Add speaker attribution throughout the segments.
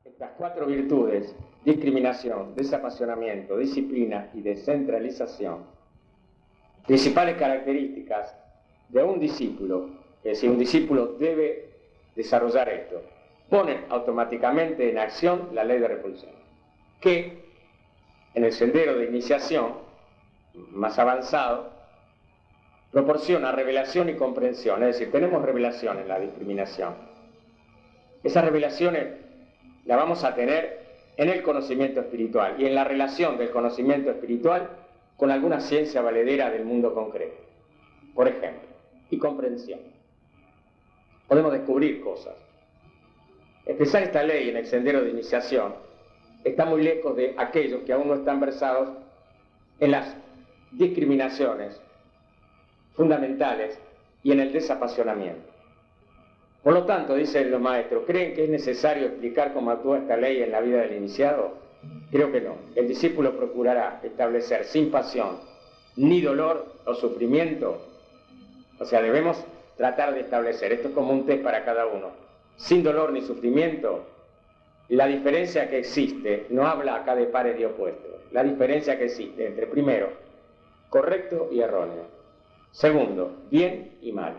Speaker 1: Estas cuatro virtudes, discriminación, desapasionamiento, disciplina y descentralización, principales características de un discípulo, es decir, un discípulo debe desarrollar esto, ponen automáticamente en acción la ley de repulsión, que en el sendero de iniciación más avanzado proporciona revelación y comprensión, es decir, tenemos revelación en la discriminación. Esas revelaciones las vamos a tener en el conocimiento espiritual y en la relación del conocimiento espiritual con alguna ciencia valedera del mundo concreto, por ejemplo, y comprensión. Podemos descubrir cosas. Expresar esta ley en el sendero de iniciación está muy lejos de aquellos que aún no están versados en las discriminaciones fundamentales y en el desapasionamiento. Por lo tanto, dicen los maestros, ¿creen que es necesario explicar cómo actúa esta ley en la vida del iniciado? Creo que no. El discípulo procurará establecer sin pasión, ni dolor o sufrimiento. O sea, debemos tratar de establecer, esto es como un test para cada uno, sin dolor ni sufrimiento, la diferencia que existe, no habla acá de pares y opuestos, la diferencia que existe entre, primero, correcto y erróneo. Segundo, bien y mal.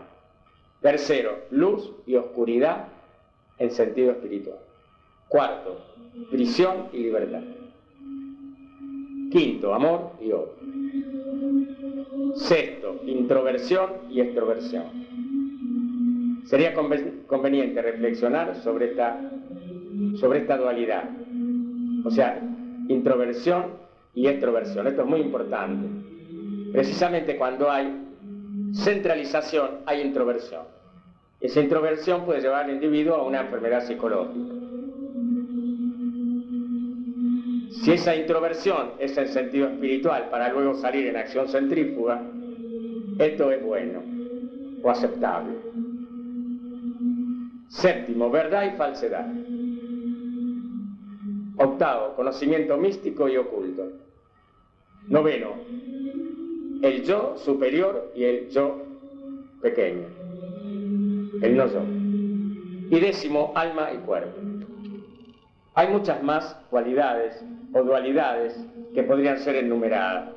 Speaker 1: Tercero, luz y oscuridad en sentido espiritual. Cuarto, prisión y libertad. Quinto, amor y odio. Sexto, introversión y extroversión. Sería conveniente reflexionar sobre esta dualidad. O sea, introversión y extroversión. Esto es muy importante. Precisamente cuando hay centralización, hay introversión. Esa introversión puede llevar al individuo a una enfermedad psicológica. Si esa introversión es en sentido espiritual para luego salir en acción centrífuga, esto es bueno o aceptable. Séptimo, verdad y falsedad. Octavo, conocimiento místico y oculto. Noveno, el yo superior y el yo pequeño, el no yo. Y décimo, alma y cuerpo. Hay muchas más cualidades o dualidades que podrían ser enumeradas.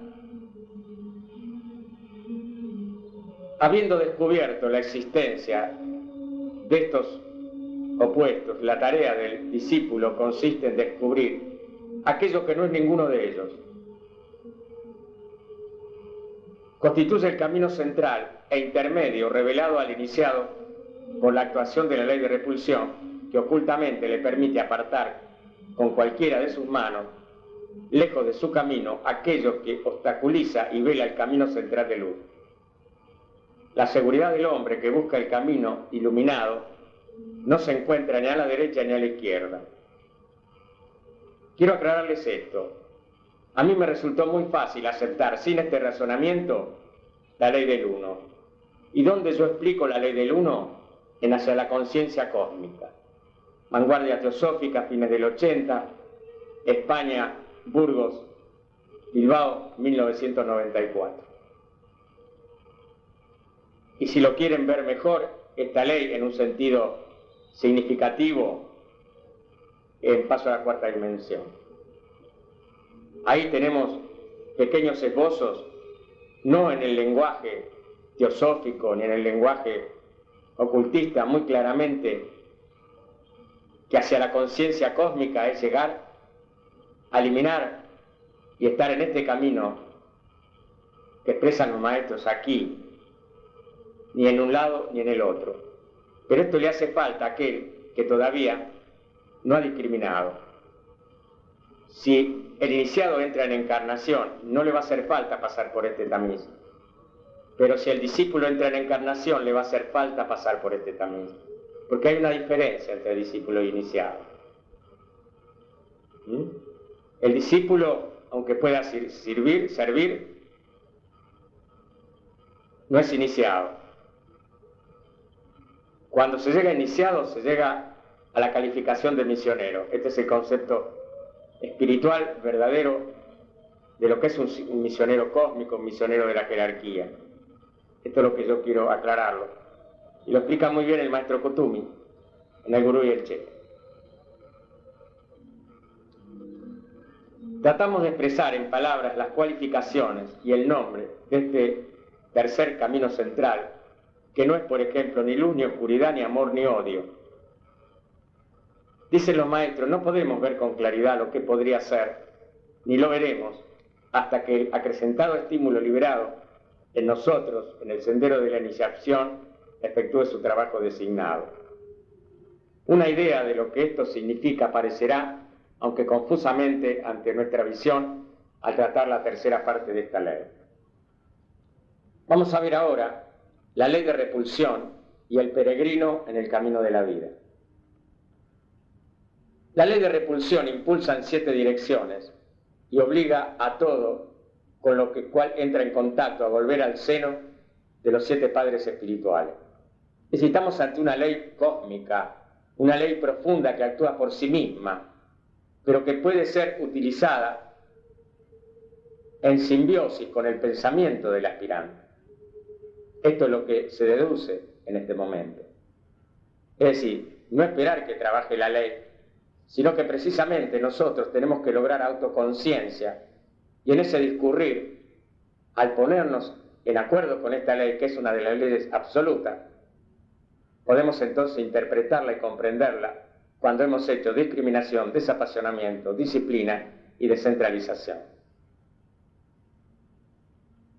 Speaker 1: Habiendo descubierto la existencia de estos opuestos, la tarea del discípulo consiste en descubrir aquello que no es ninguno de ellos. Constituye el camino central e intermedio revelado al iniciado por la actuación de la ley de repulsión, que ocultamente le permite apartar con cualquiera de sus manos, lejos de su camino, aquello que obstaculiza y vela el camino central de luz. La seguridad del hombre que busca el camino iluminado no se encuentra ni a la derecha ni a la izquierda. Quiero aclararles esto. A mí me resultó muy fácil aceptar sin este razonamiento la ley del uno. ¿Y dónde yo explico la ley del uno? En Hacia la conciencia cósmica. Vanguardia teosófica, fines del 80, España, Burgos, Bilbao, 1994. Y si lo quieren ver mejor, esta ley en un sentido significativo, en Paso a la Cuarta Dimensión. Ahí tenemos pequeños esbozos, no en el lenguaje teosófico ni en el lenguaje ocultista, muy claramente, que hacia la conciencia cósmica es llegar a eliminar y estar en este camino que expresan los maestros aquí, ni en un lado ni en el otro. Pero esto le hace falta a aquel que todavía no ha discriminado. Si el iniciado entra en encarnación, no le va a hacer falta pasar por este tamiz. Pero si el discípulo entra en encarnación, le va a hacer falta pasar por este tamiz. Porque hay una diferencia entre discípulo e iniciado. El discípulo, aunque pueda servir, no es iniciado. Cuando se llega a iniciado, se llega a la calificación de misionero. Este es el concepto espiritual verdadero de lo que es un misionero cósmico, un misionero de la jerarquía. Esto es lo que yo quiero aclararlo. Y lo explica muy bien el maestro Kutumi en el Gurú y el Che. tratamos de expresar en palabras las cualificaciones y el nombre de este tercer camino central, que no es, por ejemplo, ni luz, ni oscuridad, ni amor, ni odio. Dicen los maestros, no podemos ver con claridad lo que podría ser, ni lo veremos, hasta que el acrecentado estímulo liberado en nosotros, en el sendero de la iniciación, efectúe su trabajo designado. Una idea de lo que esto significa aparecerá, aunque confusamente, ante nuestra visión, al tratar la tercera parte de esta ley. Vamos a ver ahora la ley de repulsión y el peregrino en el camino de la vida. La ley de repulsión impulsa en 7 direcciones y obliga a todo con lo cual entra en contacto a volver al seno de los 7 padres espirituales. Estamos ante una ley cósmica, una ley profunda que actúa por sí misma, pero que puede ser utilizada en simbiosis con el pensamiento del aspirante. Esto es lo que se deduce en este momento. Es decir, no esperar que trabaje la ley, sino que precisamente nosotros tenemos que lograr autoconciencia y en ese discurrir, al ponernos en acuerdo con esta ley, que es una de las leyes absolutas, podemos entonces interpretarla y comprenderla cuando hemos hecho discriminación, desapasionamiento, disciplina y descentralización.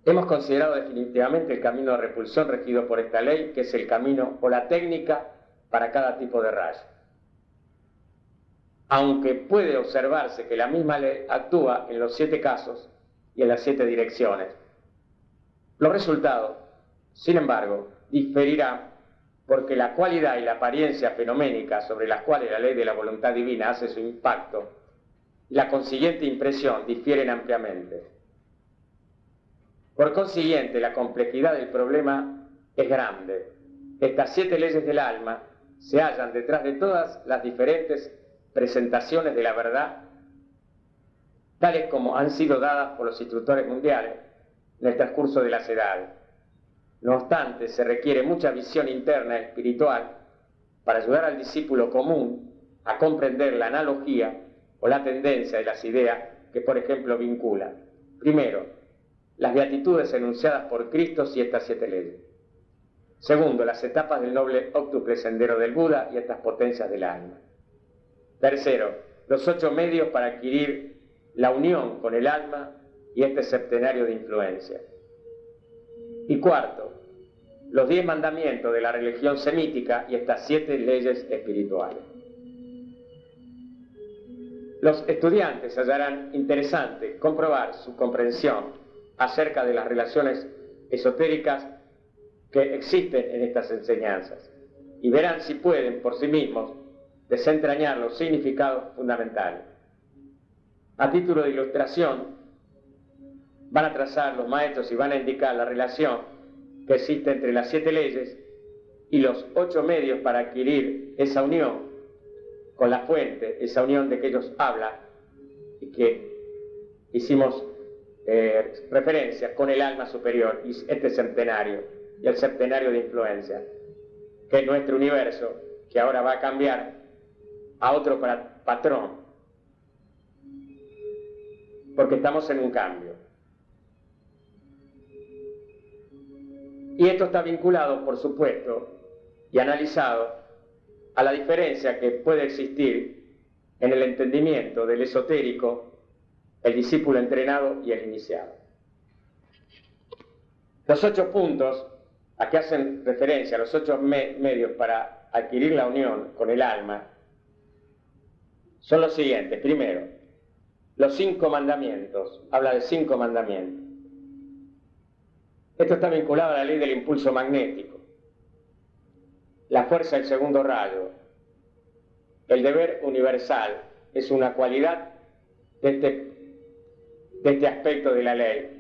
Speaker 1: Hemos considerado definitivamente el camino de repulsión regido por esta ley, que es el camino o la técnica para cada tipo de rayo. Aunque puede observarse que la misma ley actúa en los 7 casos y en las 7 direcciones, los resultados, sin embargo, diferirán porque la cualidad y la apariencia fenoménica sobre las cuales la ley de la voluntad divina hace su impacto y la consiguiente impresión difieren ampliamente. Por consiguiente, la complejidad del problema es grande. Estas 7 leyes del alma se hallan detrás de todas las diferentes presentaciones de la verdad, tales como han sido dadas por los instructores mundiales en el transcurso de las edades. No obstante, se requiere mucha visión interna espiritual para ayudar al discípulo común a comprender la analogía o la tendencia de las ideas que, por ejemplo, vinculan. Primero, las beatitudes enunciadas por Cristo y estas 7 leyes. Segundo, las etapas del noble óctuple sendero del Buda y estas potencias del alma. Tercero, los 8 medios para adquirir la unión con el alma y este septenario de influencia. Y cuarto, los 10 mandamientos de la religión semítica y estas 7 leyes espirituales. Los estudiantes hallarán interesante comprobar su comprensión acerca de las relaciones esotéricas que existen en estas enseñanzas y verán si pueden por sí mismos desentrañar los significados fundamentales. A título de ilustración, van a trazar los maestros y van a indicar la relación que existe entre las 7 leyes y los 8 medios para adquirir esa unión con la fuente, esa unión de que ellos hablan y que hicimos referencia con el alma superior y este septenario y el septenario de influencia, que es nuestro universo, que ahora va a cambiar a otro patrón, porque estamos en un cambio. Y esto está vinculado, por supuesto, y analizado a la diferencia que puede existir en el entendimiento del esotérico, el discípulo entrenado y el iniciado. Los 8 puntos a que hacen referencia, los 8 medios para adquirir la unión con el alma, son los siguientes. Primero, los 5 mandamientos. Habla de 5 mandamientos. Esto está vinculado a la ley del impulso magnético, la fuerza del segundo rayo. El deber universal es una cualidad de este aspecto de la ley.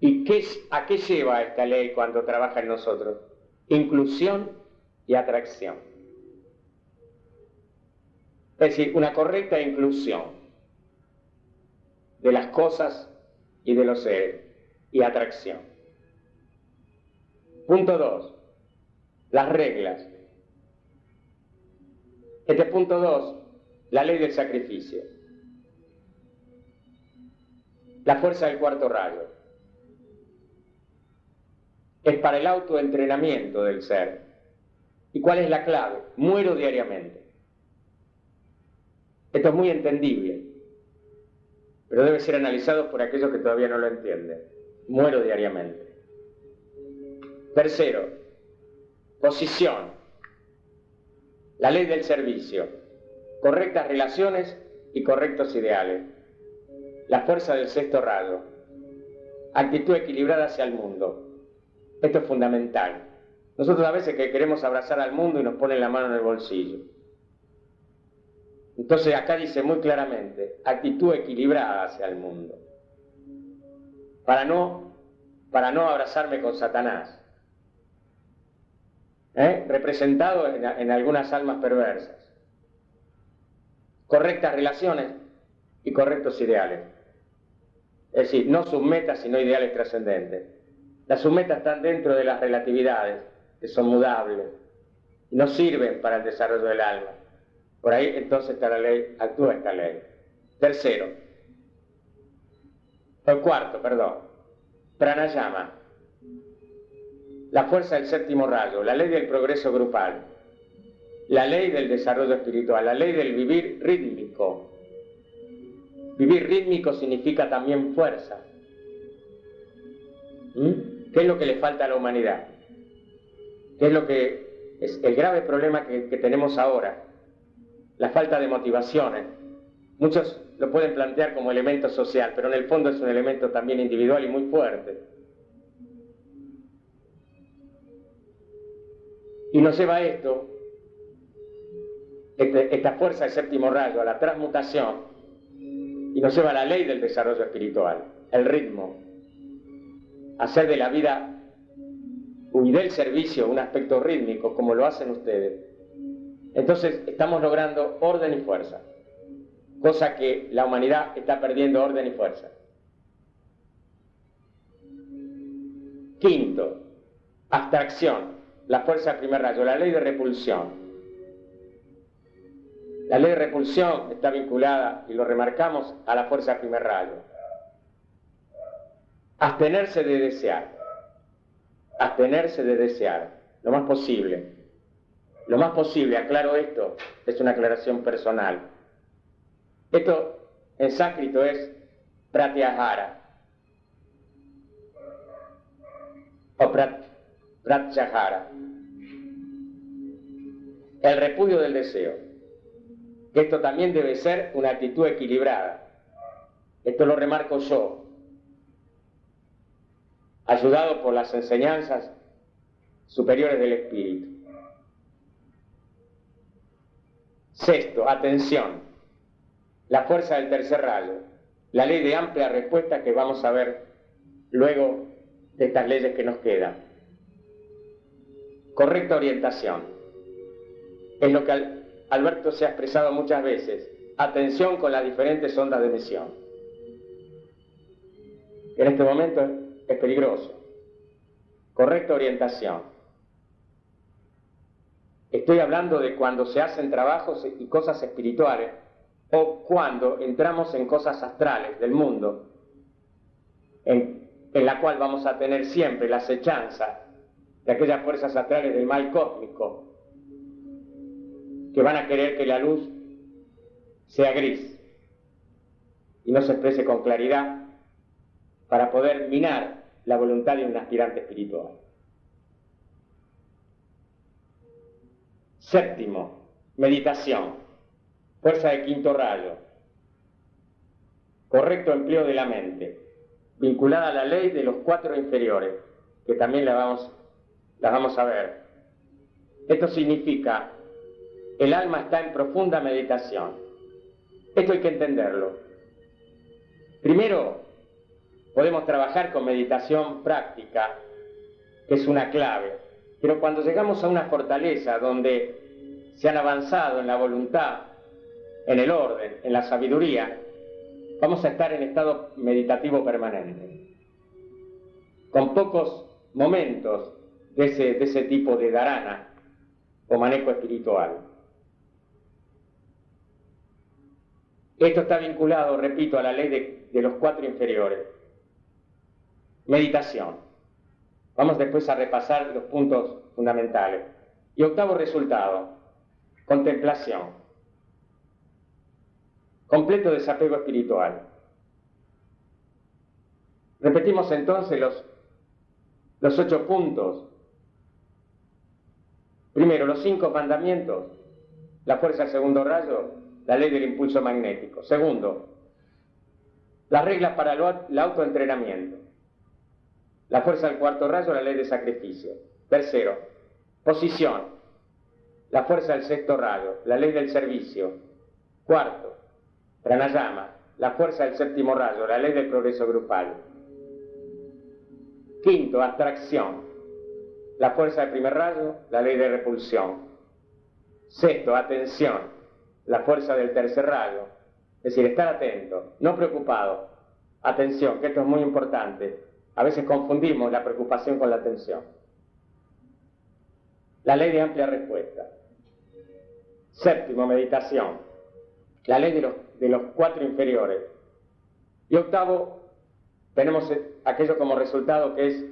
Speaker 1: ¿Y a qué lleva esta ley cuando trabaja en nosotros? Inclusión y atracción. Es decir, una correcta inclusión de las cosas y de los seres, y atracción. Punto 2. Las reglas. Este punto 2, la ley del sacrificio. La fuerza del cuarto rayo es para el autoentrenamiento del ser. ¿Y cuál es la clave? Muero diariamente. Esto es muy entendible, pero debe ser analizado por aquellos que todavía no lo entienden. Muero diariamente. Tercero, posición. La ley del servicio. Correctas relaciones y correctos ideales. La fuerza del sexto rayo. Actitud equilibrada hacia el mundo. Esto es fundamental. Nosotros a veces que queremos abrazar al mundo y nos ponen la mano en el bolsillo. Entonces acá dice muy claramente, actitud equilibrada hacia el mundo. Para no abrazarme con Satanás. Representado en algunas almas perversas. Correctas relaciones y correctos ideales. Es decir, no sus metas, sino ideales trascendentes. Las submetas están dentro de las relatividades, que son mudables, y no sirven para el desarrollo del alma. Por ahí entonces está la ley, actúa esta ley. Cuarto, pranayama, la fuerza del séptimo rayo, la ley del progreso grupal, la ley del desarrollo espiritual, la ley del vivir rítmico. Vivir rítmico significa también fuerza. ¿Qué es lo que le falta a la humanidad? ¿Qué es lo que es el grave problema que tenemos ahora? La falta de motivaciones. Muchos lo pueden plantear como elemento social, pero en el fondo es un elemento también individual y muy fuerte. Y nos lleva a esto, esta fuerza del séptimo rayo, a la transmutación, y nos lleva a la ley del desarrollo espiritual, el ritmo. Hacer de la vida y del servicio un aspecto rítmico, como lo hacen ustedes. Entonces estamos logrando orden y fuerza, cosa que la humanidad está perdiendo orden y fuerza. Quinto, abstracción, la fuerza del primer rayo, la ley de repulsión. La ley de repulsión está vinculada, y lo remarcamos, a la fuerza del primer rayo. Abstenerse de desear. Abstenerse de desear, lo más posible. Lo más posible, aclaro esto, es una aclaración personal. Esto en sánscrito es pratyahara o pratyahara. El repudio del deseo. Esto también debe ser una actitud equilibrada. Esto lo remarco yo, ayudado por las enseñanzas superiores del espíritu. Sexto, atención, la fuerza del tercer rayo, la ley de amplia respuesta que vamos a ver luego de estas leyes que nos quedan. Correcta orientación, es lo que Alberto se ha expresado muchas veces, atención con las diferentes ondas de emisión. En este momento es peligroso. Correcta orientación. Estoy hablando de cuando se hacen trabajos y cosas espirituales o cuando entramos en cosas astrales del mundo, en la cual vamos a tener siempre la acechanza de aquellas fuerzas astrales del mal cósmico que van a querer que la luz sea gris y no se exprese con claridad para poder minar la voluntad de un aspirante espiritual. Séptimo, meditación, fuerza de quinto rayo, correcto empleo de la mente, vinculada a la ley de los cuatro inferiores, que también las vamos a ver. Esto significa, el alma está en profunda meditación. Esto hay que entenderlo. Primero, podemos trabajar con meditación práctica, que es una clave. Pero cuando llegamos a una fortaleza donde se han avanzado en la voluntad, en el orden, en la sabiduría, vamos a estar en estado meditativo permanente. Con pocos momentos de ese tipo de dharana o manejo espiritual. Esto está vinculado, repito, a la ley de los 4 inferiores. Meditación. Vamos después a repasar los puntos fundamentales. Y octavo resultado, contemplación. Completo desapego espiritual. Repetimos entonces los 8 puntos. Primero, los 5 mandamientos, la fuerza del segundo rayo, la ley del impulso magnético. Segundo, las reglas para el autoentrenamiento, la fuerza del cuarto rayo, la ley de sacrificio. Tercero, posición, la fuerza del sexto rayo, la ley del servicio. Cuarto, pranayama, la fuerza del séptimo rayo, la ley del progreso grupal. Quinto, abstracción, la fuerza del primer rayo, la ley de repulsión. Sexto, atención, la fuerza del tercer rayo, es decir, estar atento, no preocupado. Atención, que esto es muy importante. A veces confundimos la preocupación con la atención. La ley de amplia respuesta. Séptimo, meditación, la ley de los 4 inferiores. Y octavo, tenemos aquello como resultado que es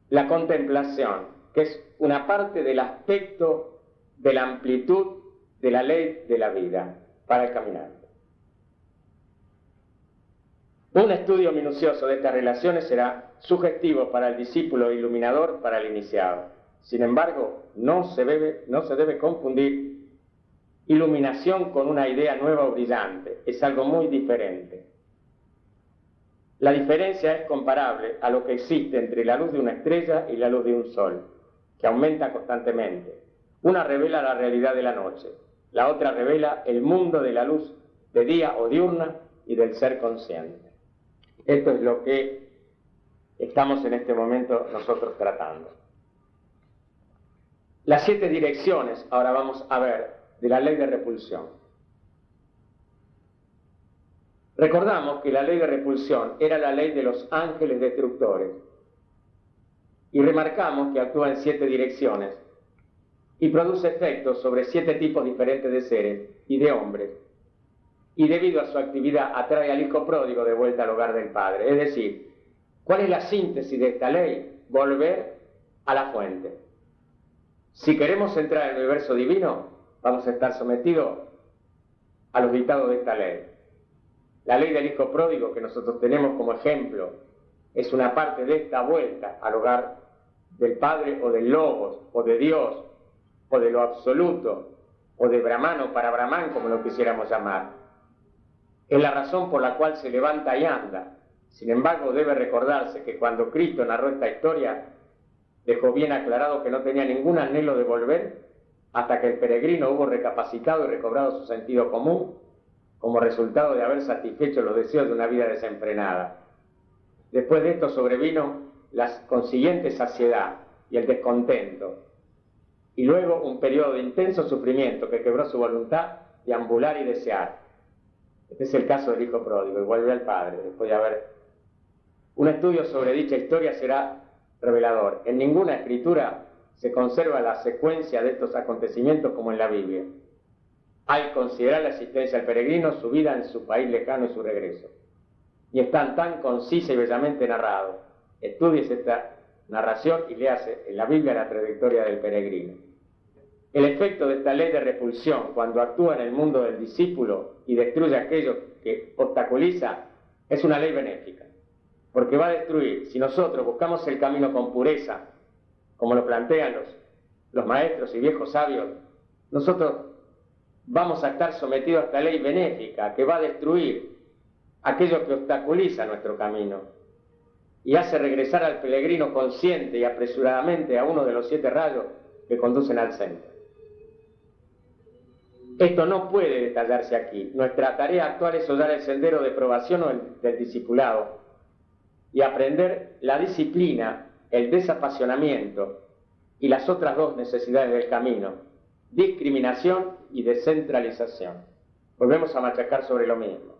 Speaker 1: la contemplación, que es una parte del aspecto de la amplitud de la ley de la vida para el caminante. Un estudio minucioso de estas relaciones será sugestivo para el discípulo e iluminador para el iniciado. Sin embargo, no se debe confundir iluminación con una idea nueva o brillante. Es algo muy diferente. La diferencia es comparable a lo que existe entre la luz de una estrella y la luz de un sol, que aumenta constantemente. Una revela la realidad de la noche, la otra revela el mundo de la luz de día o diurna y del ser consciente. Esto es lo que estamos en este momento nosotros tratando. Las 7 direcciones, ahora vamos a ver, de la ley de repulsión. Recordamos que la ley de repulsión era la ley de los ángeles destructores y remarcamos que actúa en 7 direcciones y produce efectos sobre 7 tipos diferentes de seres y de hombres, y debido a su actividad atrae al hijo pródigo de vuelta al hogar del Padre. Es decir, ¿cuál es la síntesis de esta ley? Volver a la fuente. Si queremos entrar en el universo divino, vamos a estar sometidos a los dictados de esta ley. La ley del hijo pródigo que nosotros tenemos como ejemplo es una parte de esta vuelta al hogar del Padre o del Logos o de Dios o de lo absoluto o de Brahman o para Brahman, como lo quisiéramos llamar. Es la razón por la cual se levanta y anda. Sin embargo, debe recordarse que cuando Cristo narró esta historia, dejó bien aclarado que no tenía ningún anhelo de volver hasta que el peregrino hubo recapacitado y recobrado su sentido común como resultado de haber satisfecho los deseos de una vida desenfrenada. Después de esto sobrevino la consiguiente saciedad y el descontento, y luego un periodo de intenso sufrimiento que quebró su voluntad de ambular y desear. Este es el caso del hijo pródigo, y vuelve al Padre, después de haber... Un estudio sobre dicha historia será revelador. En ninguna escritura se conserva la secuencia de estos acontecimientos como en la Biblia. Hay que considerar la existencia del peregrino, su vida en su país lejano y su regreso. Y están tan concisa y bellamente narrados. Estudies esta narración y léase en la Biblia la trayectoria del peregrino. El efecto de esta ley de repulsión, cuando actúa en el mundo del discípulo y destruye aquello que obstaculiza, es una ley benéfica, porque va a destruir, si nosotros buscamos el camino con pureza, como lo plantean los maestros y viejos sabios, nosotros vamos a estar sometidos a esta ley benéfica que va a destruir aquello que obstaculiza nuestro camino y hace regresar al peregrino consciente y apresuradamente a uno de los 7 rayos que conducen al centro. Esto no puede detallarse aquí. Nuestra tarea actual es hollar el sendero de probación del discipulado y aprender la disciplina, el desapasionamiento y las otras 2 necesidades del camino, discriminación y descentralización. Volvemos a machacar sobre lo mismo.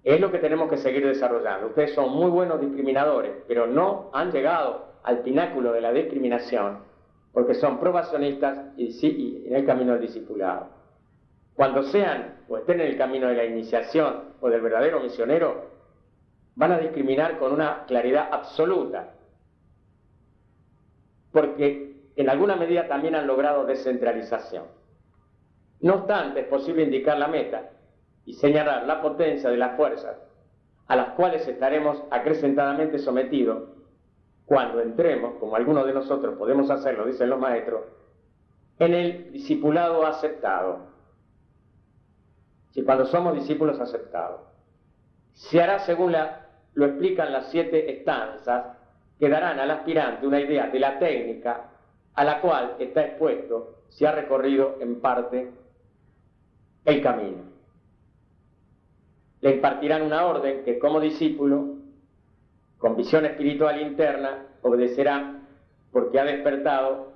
Speaker 1: Es lo que tenemos que seguir desarrollando. Ustedes son muy buenos discriminadores, pero no han llegado al pináculo de la discriminación, porque son probacionistas y en el camino del discipulado. cuando sean o estén en el camino de la iniciación o del verdadero misionero, van a discriminar con una claridad absoluta, porque en alguna medida también han logrado descentralización. No obstante, es posible indicar la meta y señalar la potencia de las fuerzas a las cuales estaremos acrecentadamente sometidos cuando entremos, como algunos de nosotros podemos hacerlo, dicen los maestros, en el discipulado aceptado. Si cuando somos discípulos aceptados, se hará según lo explican las 7 estanzas que darán al aspirante una idea de la técnica a la cual está expuesto si ha recorrido en parte el camino. Le impartirán una orden que como discípulo, con visión espiritual interna, obedecerá porque ha despertado,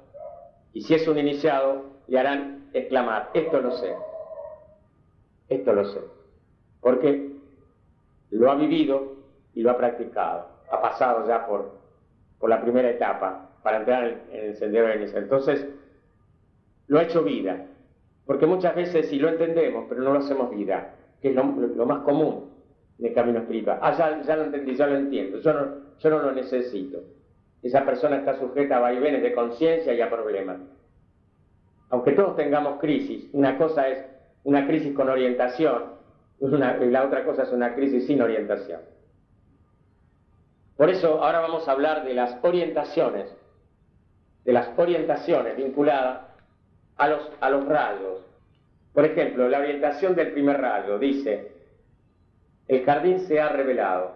Speaker 1: y si es un iniciado, le harán exclamar: esto lo sé, porque lo ha vivido y lo ha practicado, ha pasado ya por la primera etapa para entrar en el sendero de la iniciación. Entonces, lo ha hecho vida, porque muchas veces sí lo entendemos, pero no lo hacemos vida, que es lo más común en el camino espiritual. Ya lo entendí, ya lo entiendo, yo no lo necesito. Esa persona está sujeta a vaivenes de conciencia y a problemas. Aunque todos tengamos crisis, una cosa es una crisis con orientación, y la otra cosa es una crisis sin orientación. Por eso ahora vamos a hablar de las orientaciones vinculadas a los rasgos. Por ejemplo, la orientación del primer rasgo dice: el jardín se ha revelado,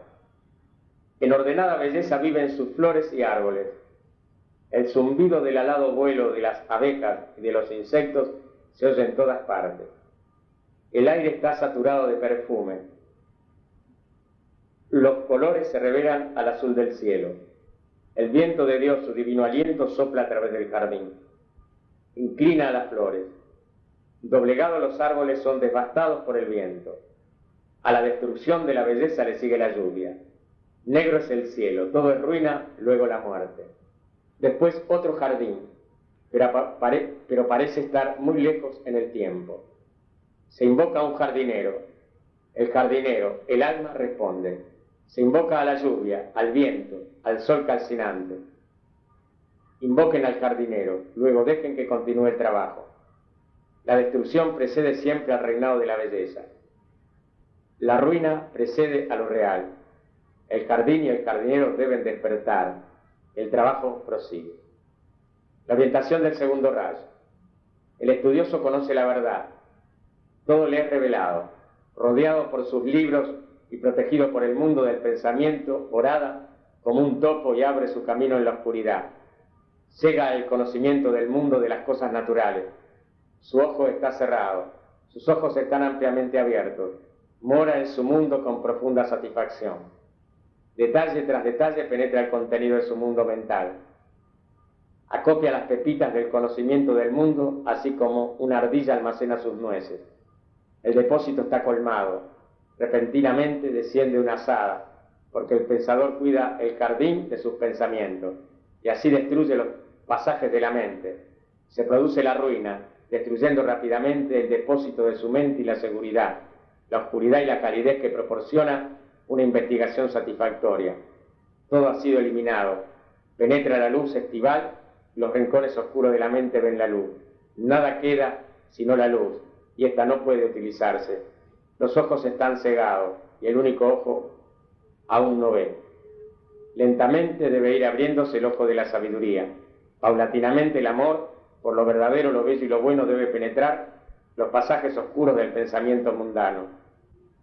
Speaker 1: en ordenada belleza viven sus flores y árboles, el zumbido del alado vuelo de las abejas y de los insectos se oye en todas partes, el aire está saturado de perfume, los colores se revelan al azul del cielo, el viento de Dios, su divino aliento, sopla a través del jardín, inclina a las flores, doblegados los árboles son devastados por el viento, a la destrucción de la belleza le sigue la lluvia, negro es el cielo, todo es ruina, luego la muerte. Después otro jardín, pero parece estar muy lejos en el tiempo. Se invoca a un jardinero, el alma responde. Se invoca a la lluvia, al viento, al sol calcinante. Invoquen al jardinero, luego dejen que continúe el trabajo. La destrucción precede siempre al reinado de la belleza. La ruina precede a lo real. El jardín y el jardinero deben despertar. El trabajo prosigue. La orientación del segundo rayo. El estudioso conoce la verdad. Todo le es revelado. Rodeado por sus libros y protegido por el mundo del pensamiento, orada como un topo y abre su camino en la oscuridad. Cega el conocimiento del mundo de las cosas naturales. Su ojo está cerrado. Sus ojos están ampliamente abiertos. Mora en su mundo con profunda satisfacción. Detalle tras detalle penetra el contenido de su mundo mental. Acopia las pepitas del conocimiento del mundo, así como una ardilla almacena sus nueces. El depósito está colmado. Repentinamente desciende una azada, porque el pensador cuida el jardín de sus pensamientos, y así destruye los pasajes de la mente. Se produce la ruina, destruyendo rápidamente el depósito de su mente y la seguridad, la oscuridad y la calidez que proporciona una investigación satisfactoria. Todo ha sido eliminado. Penetra la luz estival, los rincones oscuros de la mente ven la luz. Nada queda sino la luz, y esta no puede utilizarse. Los ojos están cegados, y el único ojo aún no ve. Lentamente debe ir abriéndose el ojo de la sabiduría. Paulatinamente el amor, por lo verdadero, lo bello y lo bueno, debe penetrar los pasajes oscuros del pensamiento mundano.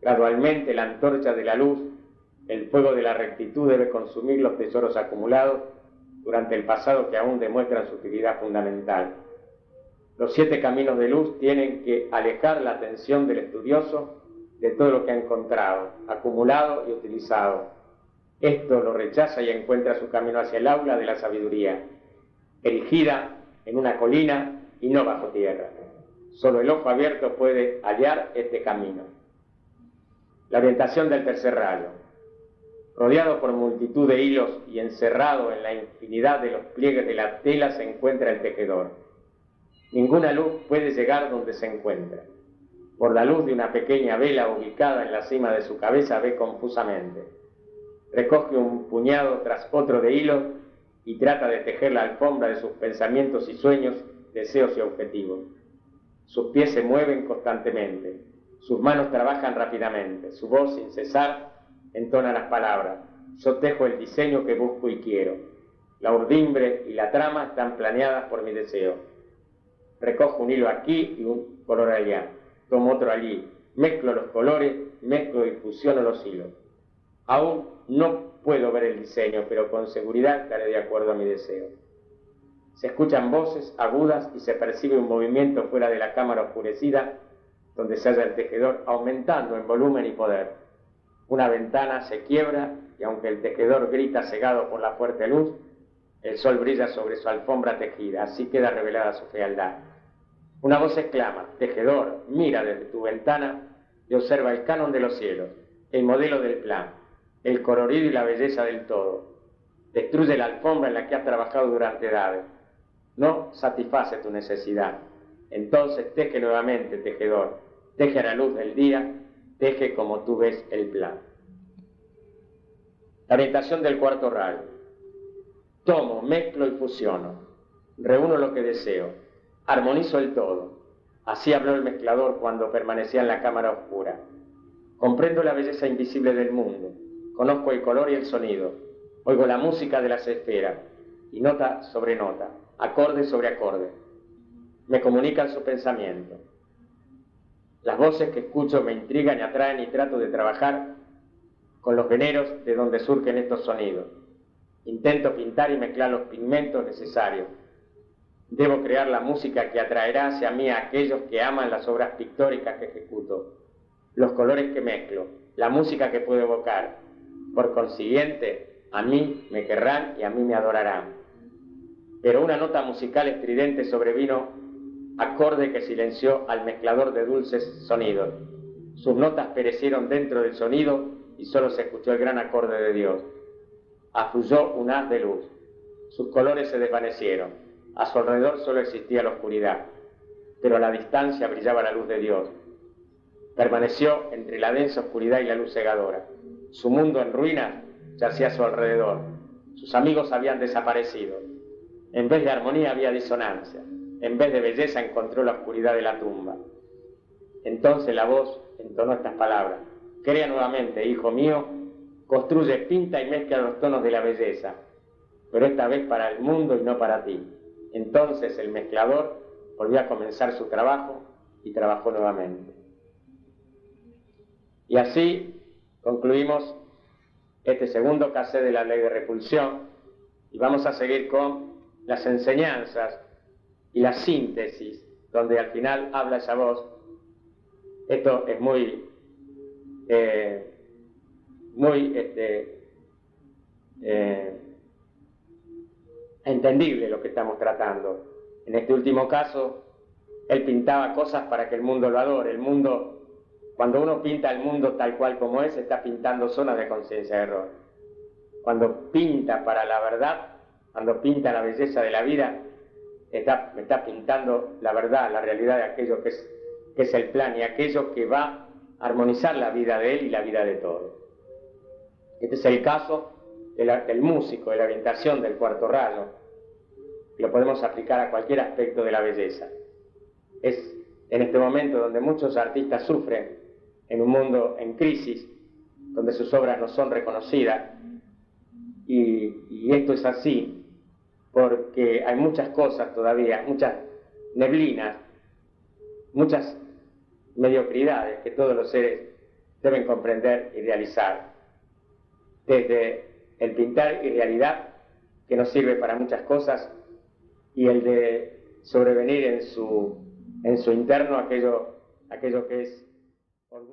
Speaker 1: Gradualmente la antorcha de la luz, el fuego de la rectitud debe consumir los tesoros acumulados durante el pasado que aún demuestran su utilidad fundamental. Los 7 caminos de luz tienen que alejar la atención del estudioso de todo lo que ha encontrado, acumulado y utilizado. Esto lo rechaza y encuentra su camino hacia el aula de la sabiduría, erigida en una colina y no bajo tierra. Solo el ojo abierto puede hallar este camino. La orientación del tercer rayo. Rodeado por multitud de hilos y encerrado en la infinidad de los pliegues de la tela se encuentra el tejedor. Ninguna luz puede llegar donde se encuentra. Por la luz de una pequeña vela ubicada en la cima de su cabeza ve confusamente. Recoge un puñado tras otro de hilos y trata de tejer la alfombra de sus pensamientos y sueños, deseos y objetivos. Sus pies se mueven constantemente, sus manos trabajan rápidamente, su voz sin cesar entona las palabras. Yo tejo el diseño que busco y quiero. La urdimbre y la trama están planeadas por mi deseo. Recojo un hilo aquí y un color allá. Tomo otro allí. Mezclo los colores, mezclo y fusiono los hilos. Aún no puedo ver el diseño, pero con seguridad estaré de acuerdo a mi deseo. Se escuchan voces agudas y se percibe un movimiento fuera de la cámara oscurecida, donde se halla el tejedor aumentando en volumen y poder. Una ventana se quiebra y aunque el tejedor grita cegado por la fuerte luz, el sol brilla sobre su alfombra tejida, así queda revelada su fealdad. Una voz exclama: tejedor, mira desde tu ventana y observa el canon de los cielos, el modelo del plan, el colorido y la belleza del todo. Destruye la alfombra en la que has trabajado durante edades. No satisface tu necesidad. Entonces teje nuevamente, tejedor. Teje a la luz del día, teje como tú ves el plan. La orientación del cuarto rayo. Tomo, mezclo y fusiono. Reúno lo que deseo. Armonizo el todo. Así habló el mezclador cuando permanecía en la cámara oscura. Comprendo la belleza invisible del mundo. Conozco el color y el sonido. Oigo la música de las esferas. Y nota sobre nota, acorde sobre acorde. Me comunican su pensamiento. Las voces que escucho me intrigan y atraen y trato de trabajar con los veneros de donde surgen estos sonidos. Intento pintar y mezclar los pigmentos necesarios. Debo crear la música que atraerá hacia mí a aquellos que aman las obras pictóricas que ejecuto, los colores que mezclo, la música que puedo evocar. Por consiguiente, a mí me querrán y a mí me adorarán. Pero una nota musical estridente sobrevino, acorde que silenció al mezclador de dulces sonidos. Sus notas perecieron dentro del sonido y solo se escuchó el gran acorde de Dios. Afluyó un haz de luz. Sus colores se desvanecieron. A su alrededor solo existía la oscuridad, pero a la distancia brillaba la luz de Dios. Permaneció entre la densa oscuridad y la luz cegadora. Su mundo en ruinas yacía a su alrededor. Sus amigos habían desaparecido. En vez de armonía había disonancia. En vez de belleza encontró la oscuridad de la tumba. Entonces la voz entonó estas palabras: crea nuevamente, hijo mío, construye, pinta y mezcla los tonos de la belleza, pero esta vez para el mundo y no para ti. Entonces el mezclador volvió a comenzar su trabajo y trabajó nuevamente. Y así concluimos este segundo cassette de la ley de repulsión y vamos a seguir con las enseñanzas y la síntesis, donde al final habla esa voz. Esto es muy entendible lo que estamos tratando. En este último caso, él pintaba cosas para que el mundo lo adore. El mundo, cuando uno pinta el mundo tal cual como es, está pintando zonas de conciencia de error. Cuando pinta para la verdad, cuando pinta la belleza de la vida, está pintando la verdad, la realidad de aquello que es el plan y aquello que va a armonizar la vida de él y la vida de todos. Este es el caso del músico, de la orientación del cuarto rayo. Lo podemos aplicar a cualquier aspecto de la belleza. Es en este momento donde muchos artistas sufren, en un mundo en crisis, donde sus obras no son reconocidas. Y esto es así porque hay muchas cosas todavía, muchas neblinas, muchas mediocridades que todos los seres deben comprender y realizar. Desde el pintar irrealidad, que nos sirve para muchas cosas, y el de sobrevenir en su interno aquello que es orgullo.